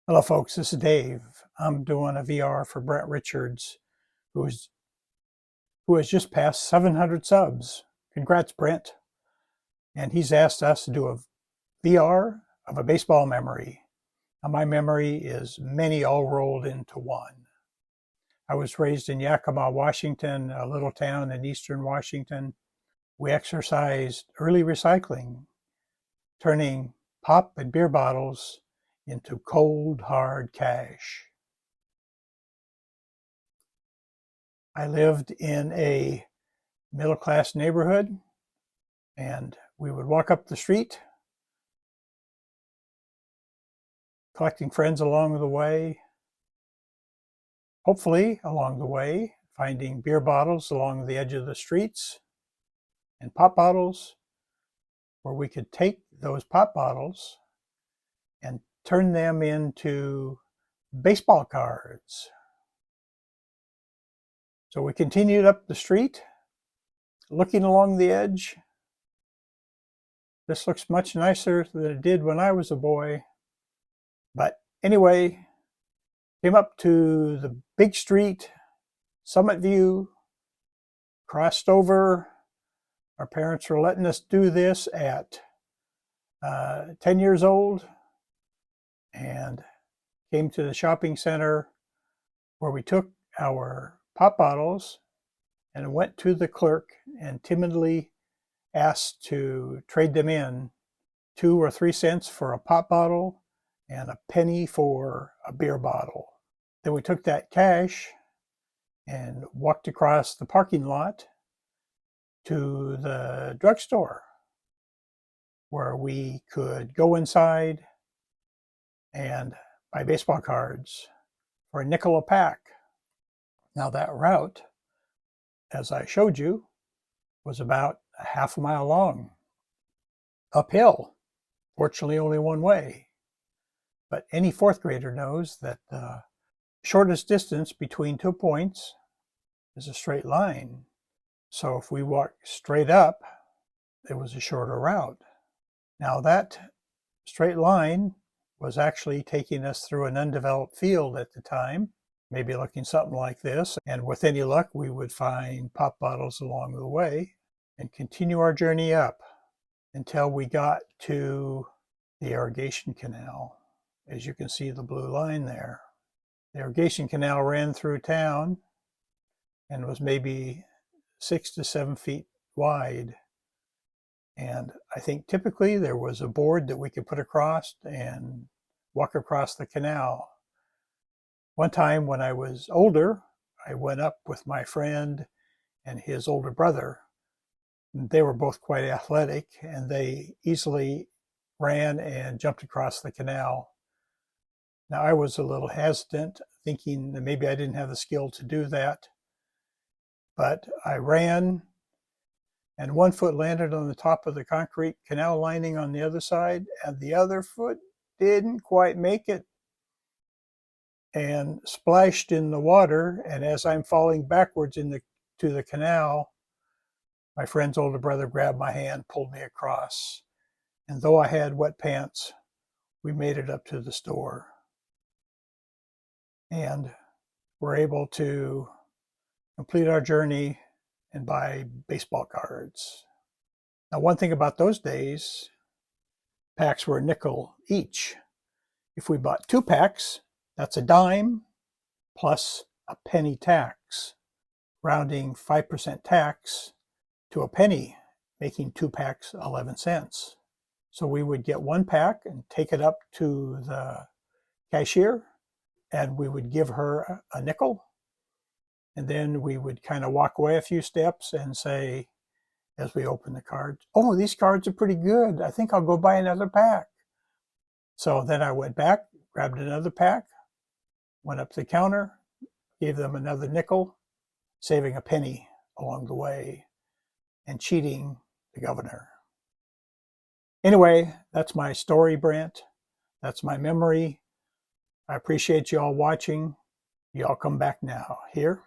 Hello folks, this is Dave. I'm doing a VR for Brent Richards, who has just passed 700 subs. Congrats, Brent. And he's asked us to do a VR of a baseball memory. Now, my memory is many all rolled into one. I was raised in Yakima, Washington, a little town in eastern Washington. We exercised early recycling, turning pop and beer bottles into cold, hard cash. I lived in a middle-class neighborhood, and we would walk up the street, collecting friends along the way, hopefully along the way, finding beer bottles along the edge of the streets and pop bottles, where we could take those pop bottles and turn them into baseball cards. So we continued up the street, looking along the edge. This looks much nicer than it did when I was a boy. But anyway, came up to the big street, Summit View, crossed over. Our parents were letting us do this at 10 years old, and came to the shopping center where we took our pop bottles and went to the clerk and timidly asked to trade them in, 2 or 3 cents for a pop bottle and a penny for a beer bottle. Then we took that cash and walked across the parking lot to the drugstore, where we could go inside and buy baseball cards for a nickel a pack. Now that route, as I showed you, was about a half a mile long, uphill, fortunately only one way. But any fourth grader knows that the shortest distance between 2 points is a straight line. So if we walked straight up, it was a shorter route. Now that straight line was actually taking us through an undeveloped field at the time, maybe looking something like this. And with any luck, we would find pop bottles along the way and continue our journey up until we got to the irrigation canal. As you can see, the blue line there. The irrigation canal ran through town and was maybe 6 to 7 feet wide. And I think typically there was a board that we could put across and walk across the canal. One time when I was older, I went up with my friend and his older brother. They were both quite athletic, and they easily ran and jumped across the canal. Now I was a little hesitant, thinking that maybe I didn't have the skill to do that. But I ran, and one foot landed on the top of the concrete canal lining on the other side, and the other foot didn't quite make it and splashed in the water. And as I'm falling backwards to the canal, my friend's older brother grabbed my hand, pulled me across. And though I had wet pants, we made it up to the store. And were able to complete our journey and buy baseball cards. Now, one thing about those days, packs were a nickel each. If we bought 2 packs, that's a dime plus a penny tax, rounding 5% tax to a penny, making 2 packs 11 cents. So we would get 1 pack and take it up to the cashier, and we would give her a nickel. And then we would kind of walk away a few steps and say, as we open the cards, "Oh, these cards are pretty good. I think I'll go buy another pack." So then I went back, grabbed another pack, went up to the counter, gave them another nickel, saving a penny along the way and cheating the governor. Anyway, that's my story, Brent. That's my memory. I appreciate you all watching. Y'all come back now. Here.